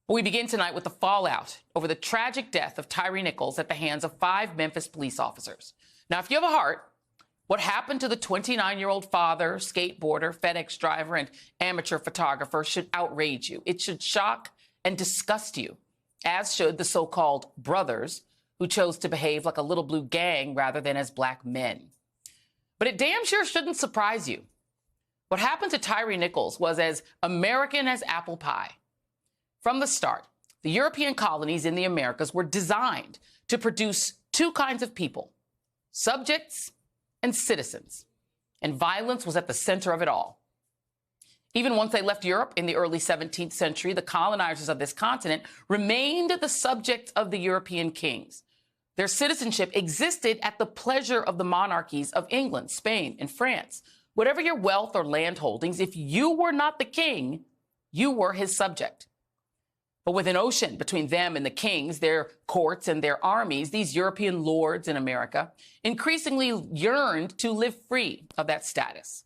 We begin tonight with the fallout over the tragic death of Tyre Nichols at the hands of 5 Memphis police officers. Now, if you have a heart, what happened to the 29-year-old father, skateboarder, FedEx driver, and amateur photographer should outrage you. It should shock and disgust you, as should the so-called brothers who chose to behave like a little blue gang rather than as black men. But it damn sure shouldn't surprise you. What happened to Tyre Nichols was as American as apple pie. From the start, the European colonies in the Americas were designed to produce 2 kinds of people, subjects and citizens. And violence was at the center of it all. Even once they left Europe in the early 17th century, the colonizers of this continent remained the subjects of the European kings. Their citizenship existed at the pleasure of the monarchies of England, Spain, and France. Whatever your wealth or land holdings, if you were not the king, you were his subject. But with an ocean between them and the kings, their courts and their armies, these European lords in America increasingly yearned to live free of that status.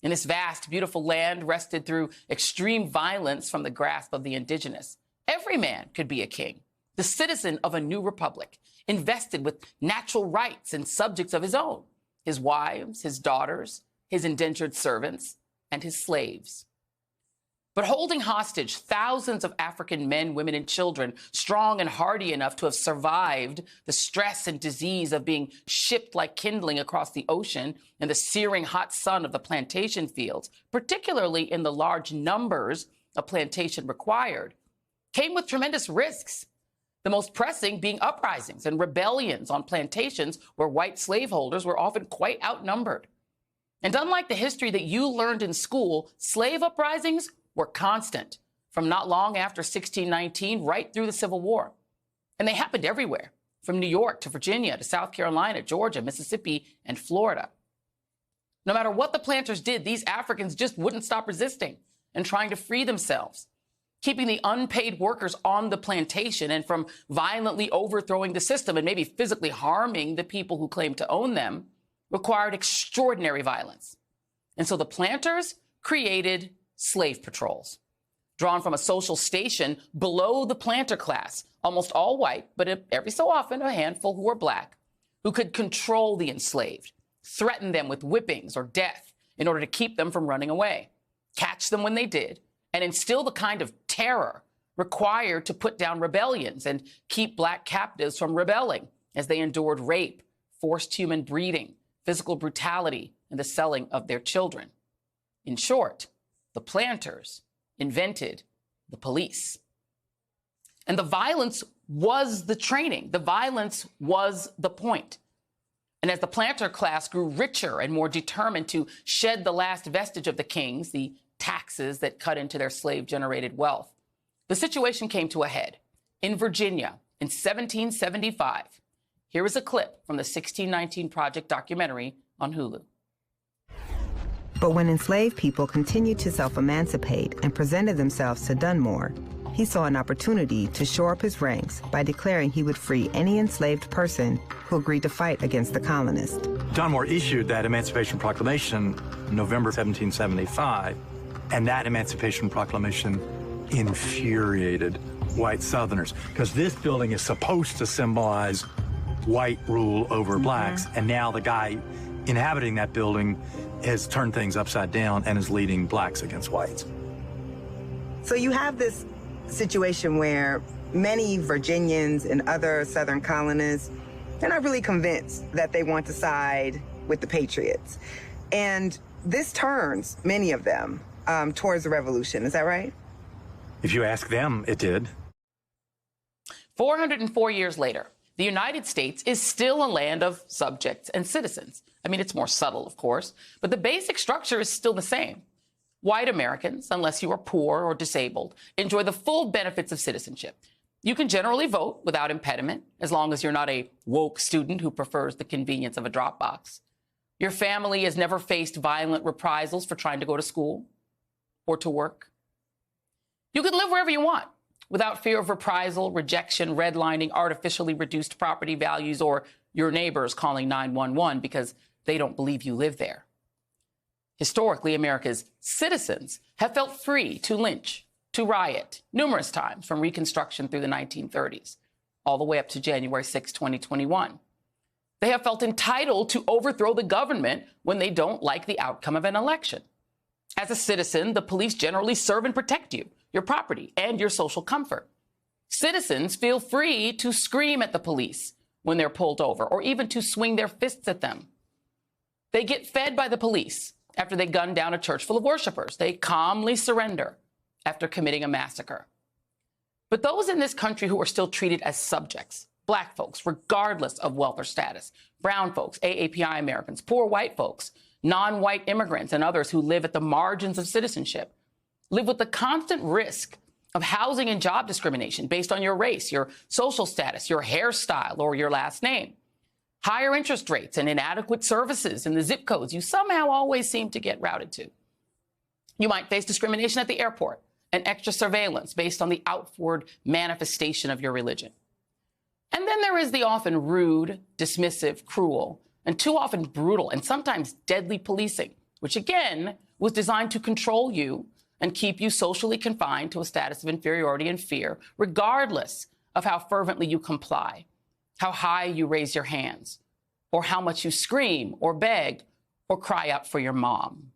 And this vast, beautiful land wrested through extreme violence from the grasp of the indigenous. Every man could be a king, the citizen of a new republic, invested with natural rights and subjects of his own, his wives, his daughters, his indentured servants, and his slaves. But holding hostage thousands of African men, women, and children, strong and hardy enough to have survived the stress and disease of being shipped like kindling across the ocean in the searing hot sun of the plantation fields, particularly in the large numbers a plantation required, came with tremendous risks. The most pressing being uprisings and rebellions on plantations where white slaveholders were often quite outnumbered. And unlike the history that you learned in school, slave uprisings were constant from not long after 1619 right through the Civil War. And they happened everywhere, from New York to Virginia to South Carolina, Georgia, Mississippi, and Florida. No matter what the planters did, these Africans just wouldn't stop resisting and trying to free themselves. Keeping the unpaid workers on the plantation and from violently overthrowing the system and maybe physically harming the people who claimed to own them required extraordinary violence. And so the planters created slave patrols, drawn from a social station below the planter class, almost all white, but every so often a handful who were black, who could control the enslaved, threaten them with whippings or death in order to keep them from running away, catch them when they did, and instill the kind of terror required to put down rebellions and keep black captives from rebelling as they endured rape, forced human breeding, physical brutality, and the selling of their children. In short, the planters invented the police. And the violence was the training. The violence was the point. And as the planter class grew richer and more determined to shed the last vestige of the kings, the taxes that cut into their slave-generated wealth, the situation came to a head. In Virginia, in 1775, here is a clip from the 1619 Project documentary on Hulu. But when enslaved people continued to self-emancipate and presented themselves to Dunmore, he saw an opportunity to shore up his ranks by declaring he would free any enslaved person who agreed to fight against the colonists. Dunmore issued that Emancipation Proclamation in November 1775, and that Emancipation Proclamation infuriated white Southerners, because this building is supposed to symbolize white rule over blacks, and now the guy inhabiting that building has turned things upside down and is leading blacks against whites. So you have this situation where many Virginians and other Southern colonists, they're not really convinced that they want to side with the Patriots. And this turns many of them towards the revolution. Is that right? If you ask them, it did. 404 years later, the United States is still a land of subjects and citizens. I mean, it's more subtle, of course, but the basic structure is still the same. White Americans, unless you are poor or disabled, enjoy the full benefits of citizenship. You can generally vote without impediment, as long as you're not a woke student who prefers the convenience of a drop box. Your family has never faced violent reprisals for trying to go to school or to work. You can live wherever you want without fear of reprisal, rejection, redlining, artificially reduced property values, or your neighbors calling 911 because they don't believe you live there. Historically, America's citizens have felt free to lynch, to riot numerous times from Reconstruction through the 1930s, all the way up to January 6, 2021. They have felt entitled to overthrow the government when they don't like the outcome of an election. As a citizen, the police generally serve and protect you, your property, and your social comfort. Citizens feel free to scream at the police when they're pulled over, or even to swing their fists at them. They get fed by the police after they gun down a church full of worshipers. They calmly surrender after committing a massacre. But those in this country who are still treated as subjects, Black folks, regardless of wealth or status, brown folks, AAPI Americans, poor white folks, non-white immigrants, and others who live at the margins of citizenship, live with the constant risk of housing and job discrimination based on your race, your social status, your hairstyle, or your last name. Higher interest rates and inadequate services in the zip codes you somehow always seem to get routed to. You might face discrimination at the airport and extra surveillance based on the outward manifestation of your religion. And then there is the often rude, dismissive, cruel, and too often brutal and sometimes deadly policing, which again was designed to control you and keep you socially confined to a status of inferiority and fear, regardless of how fervently you comply, how high you raise your hands, or how much you scream or beg or cry out for your mom.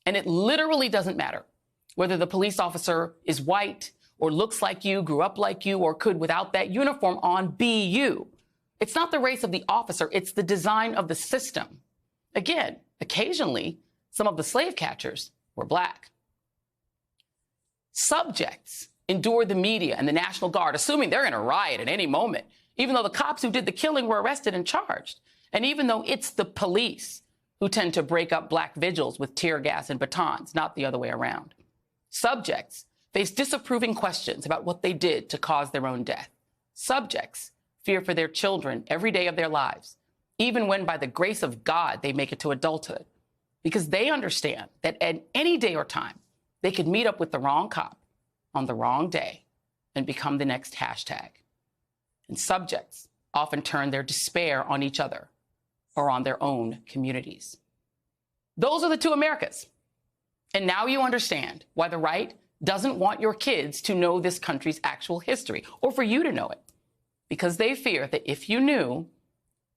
And it literally doesn't matter whether the police officer is white or looks like you, grew up like you, or could, without that uniform on, be you. It's not the race of the officer, it's the design of the system. Again, occasionally, some of the slave catchers were Black. Subjects endure the media and the National Guard, assuming they're in a riot at any moment, even though the cops who did the killing were arrested and charged. And even though it's the police who tend to break up Black vigils with tear gas and batons, not the other way around. Subjects face disapproving questions about what they did to cause their own death. Subjects fear for their children every day of their lives, even when by the grace of God they make it to adulthood, because they understand that at any day or time, they could meet up with the wrong cop on the wrong day and become the next hashtag. And subjects often turn their despair on each other or on their own communities. Those are the two Americas. And now you understand why the right doesn't want your kids to know this country's actual history, or for you to know it, because they fear that if you knew,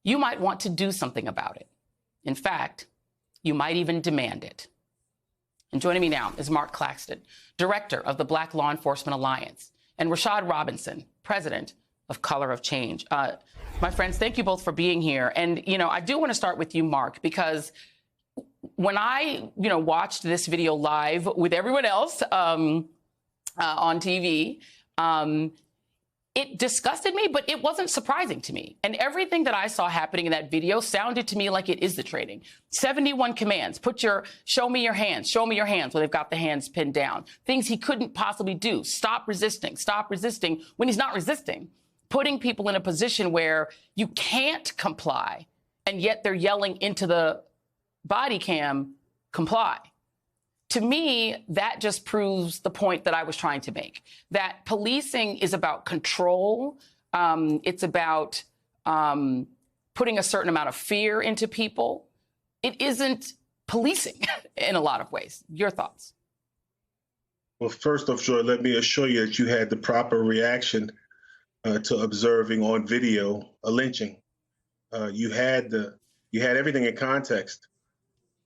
you might want to do something about it. In fact, you might even demand it. And joining me now is Mark Claxton, director of the Black Law Enforcement Alliance, and Rashad Robinson, president of Color of Change. My friends, thank you both for being here. And, I do want to start with you, Mark, because when I, watched this video live with everyone else on TV, it disgusted me, but it wasn't surprising to me. And everything that I saw happening in that video sounded to me like it is the training. 71 commands, show me your hands, well, they've got the hands pinned down. Things he couldn't possibly do. Stop resisting when he's not resisting. Putting people in a position where you can't comply, and yet they're yelling into the body cam, comply. To me, that just proves the point that I was trying to make, that policing is about control. It's about putting a certain amount of fear into people. It isn't policing in a lot of ways. Your thoughts? Well, first off, Joy, let me assure you that you had the proper reaction to observing on video a lynching. You had everything in context.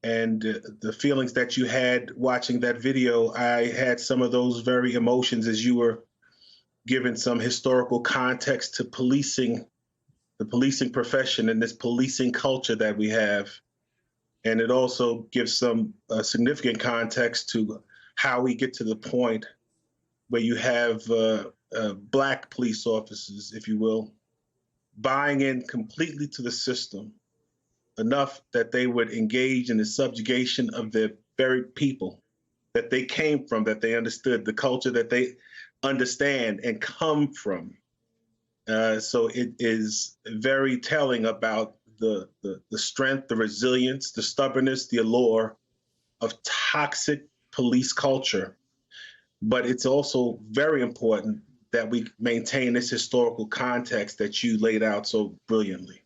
And the feelings that you had watching that video, I had some of those very emotions as you were giving some historical context to policing, the policing profession and this policing culture that we have. And it also gives some significant context to how we get to the point where you have Black police officers, if you will, buying in completely to the system, enough that they would engage in the subjugation of their very people that they came from, that they understood, the culture that they understand and come from. So it is very telling about the strength, the resilience, the stubbornness, the allure of toxic police culture. But it's also very important that we maintain this historical context that you laid out so brilliantly.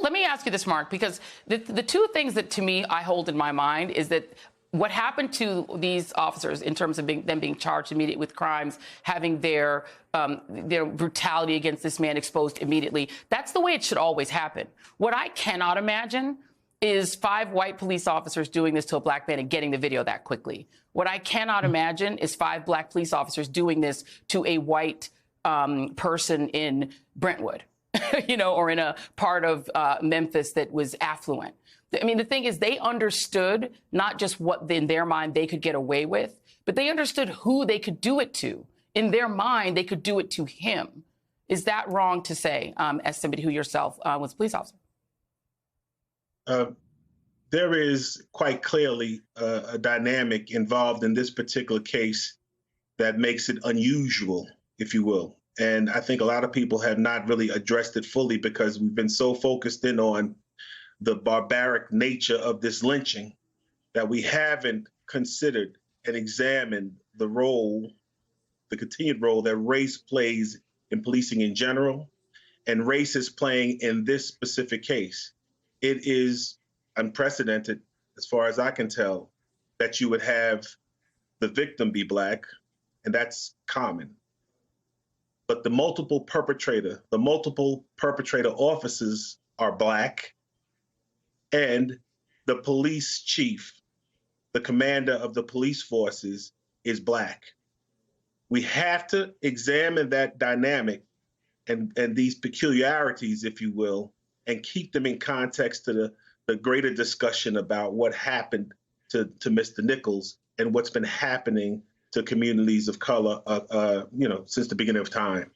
Let me ask you this, Mark, because the two things that to me I hold in my mind is that what happened to these officers in terms of them being charged immediately with crimes, having their brutality against this man exposed immediately, that's the way it should always happen. What I cannot imagine is 5 white police officers doing this to a black man and getting the video that quickly. What I cannot imagine is 5 black police officers doing this to a white person in Brentwood, or in a part of Memphis that was affluent. I mean, the thing is, they understood not just what in their mind they could get away with, but they understood who they could do it to. In their mind, they could do it to him. Is that wrong to say, as somebody who yourself was a police officer? There is quite clearly a dynamic involved in this particular case that makes it unusual, if you will. And I think a lot of people have not really addressed it fully because we've been so focused in on the barbaric nature of this lynching that we haven't considered and examined the role, the continued role that race plays in policing in general, and race is playing in this specific case. It is unprecedented, as far as I can tell, that you would have the victim be black, and that's common. But the multiple perpetrator officers are black, and the police chief, the commander of the police forces, is black. We have to examine that dynamic and these peculiarities, if you will, and keep them in context to the greater discussion about what happened to Mr. Nichols and what's been happening to communities of color, since the beginning of time.